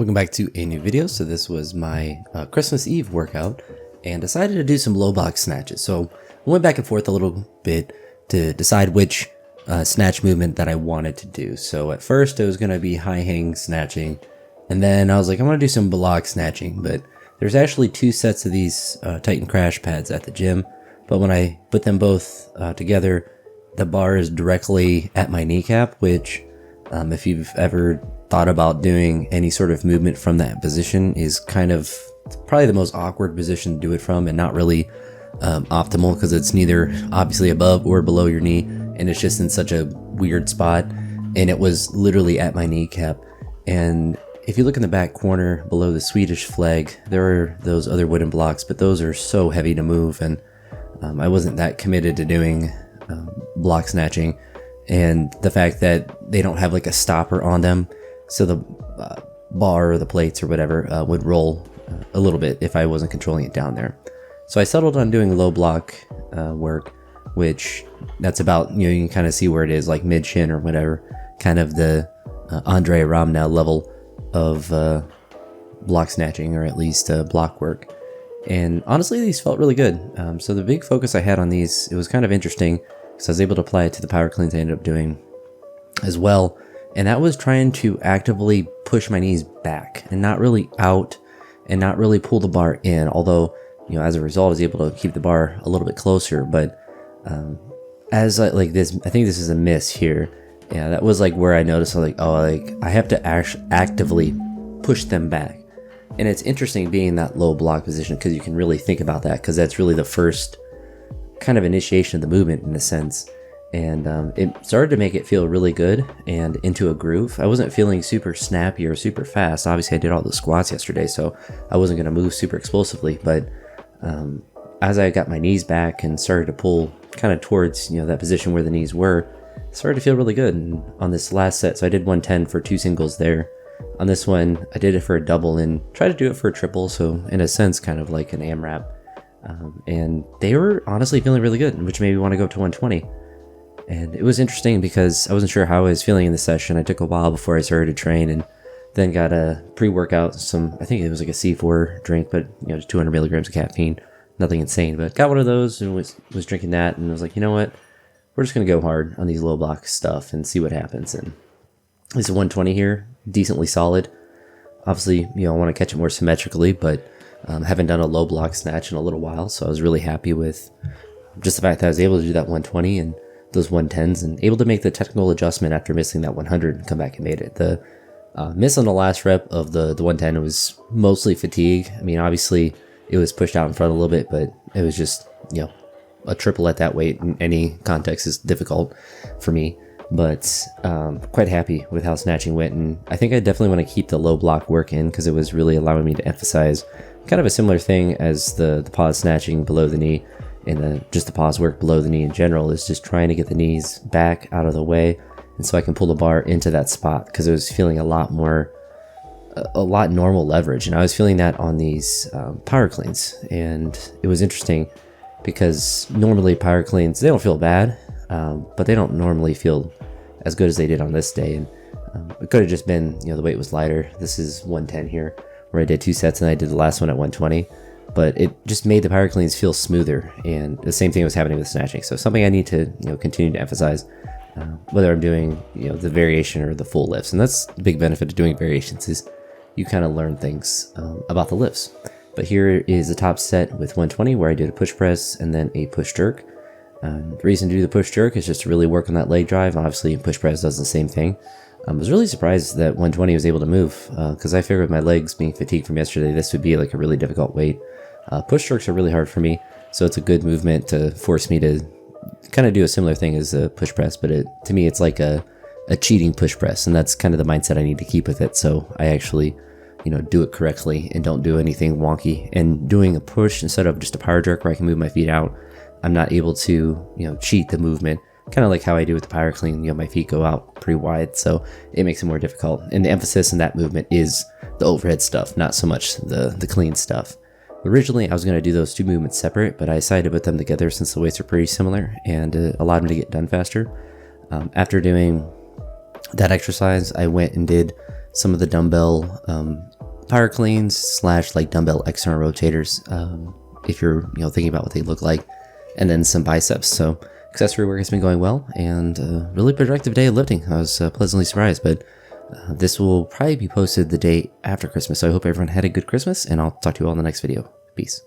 Welcome back to a new video. So this was my Christmas Eve workout and decided to do some low box snatches. So I went back and forth a little bit to decide which snatch movement that I wanted to do. So at first it was going to be high hang snatching, and then I was like, I'm going to do some block snatching, but there's actually two sets of these Titan crash pads at the gym. But when I put them both together, the bar is directly at my kneecap, which if you've ever thought about doing any sort of movement from that position is kind of probably the most awkward position to do it from, and not really optimal because it's neither obviously above or below your knee, and it's just in such a weird spot. And it was literally at my kneecap. And if you look in the back corner below the Swedish flag, there are those other wooden blocks, but those are so heavy to move, and I wasn't that committed to doing block snatching. And the fact that they don't have like a stopper on them, so the bar or the plates or whatever would roll a little bit if I wasn't controlling it down there. So I settled on doing low block work, which that's about, you can kind of see where it is, like mid shin or whatever, kind of the Andre Ramnell level of block snatching, or at least block work. And honestly, these felt really good. So the big focus I had on these, it was kind of interesting because I was able to apply it to the power cleans I ended up doing as well. And that was trying to actively push my knees back and not really out, and not really pull the bar in. Although, as a result, I was able to keep the bar a little bit closer. But as I think this is a miss here. Yeah, that was like where I noticed, I have to actively push them back. And it's interesting being in that low block position because you can really think about that, because that's really the first kind of initiation of the movement in a sense. And it started to make it feel really good and into a groove. I wasn't feeling super snappy or super fast. Obviously, I did all the squats yesterday, so I wasn't going to move super explosively. But as I got my knees back and started to pull kind of towards that position where the knees were, it started to feel really good. And on this last set, so I did 110 for 2 singles there. On this one, I did it for a double and tried to do it for a triple, so in a sense, kind of like an AMRAP. And they were honestly feeling really good, which made me want to go up to 120. And it was interesting because I wasn't sure how I was feeling in the session. I took a while before I started to train, and then got a pre-workout, I think it was like a C4 drink, but just 200 milligrams of caffeine, nothing insane. But got one of those and was drinking that, and was like, you know what, we're just gonna go hard on these low block stuff and see what happens. And this is 120 here, decently solid. Obviously, I want to catch it more symmetrically, but haven't done a low block snatch in a little while, so I was really happy with just the fact that I was able to do that 120 and those 110s, and able to make the technical adjustment after missing that 100 and come back and made it. The miss on the last rep of the 110 was mostly fatigue. I mean, obviously it was pushed out in front a little bit, but it was just, a triple at that weight in any context is difficult for me. But quite happy with how snatching went, and I think I definitely want to keep the low block work in because it was really allowing me to emphasize kind of a similar thing as the pause snatching below the knee. And just the pause work below the knee in general is just trying to get the knees back out of the way, and so I can pull the bar into that spot, because I was feeling a lot normal leverage, and I was feeling that on these power cleans. And it was interesting because normally power cleans, they don't feel bad, but they don't normally feel as good as they did on this day. And it could have just been the weight was lighter. This is 110 here, where I did 2 sets and I did the last one at 120. But it just made the power cleans feel smoother, and the same thing was happening with snatching. So something I need to continue to emphasize, whether I'm doing the variation or the full lifts. And that's the big benefit of doing variations, is you kind of learn things about the lifts. But here is the top set with 120, where I did a push press and then a push jerk. The reason to do the push jerk is just to really work on that leg drive. Obviously, push press does the same thing. I was really surprised that 120 was able to move, because I figured with my legs being fatigued from yesterday, this would be like a really difficult weight. Push jerks are really hard for me, so it's a good movement to force me to kind of do a similar thing as a push press, but to me it's like a cheating push press, and that's kind of the mindset I need to keep with it, so I actually do it correctly and don't do anything wonky. And doing a push instead of just a power jerk where I can move my feet out, I'm not able to cheat the movement, kind of like how I do with the power clean. My feet go out pretty wide, so it makes it more difficult. And the emphasis in that movement is the overhead stuff, not so much the clean stuff. Originally, I was going to do those two movements separate, but I decided to put them together since the weights are pretty similar, and allowed them to get done faster. After doing that exercise, I went and did some of the dumbbell power cleans slash like dumbbell external rotators, if you're thinking about what they look like, and then some biceps. So accessory work has been going well, and really productive day of lifting. I was pleasantly surprised, but this will probably be posted the day after Christmas. So I hope everyone had a good Christmas, and I'll talk to you all in the next video. Peace.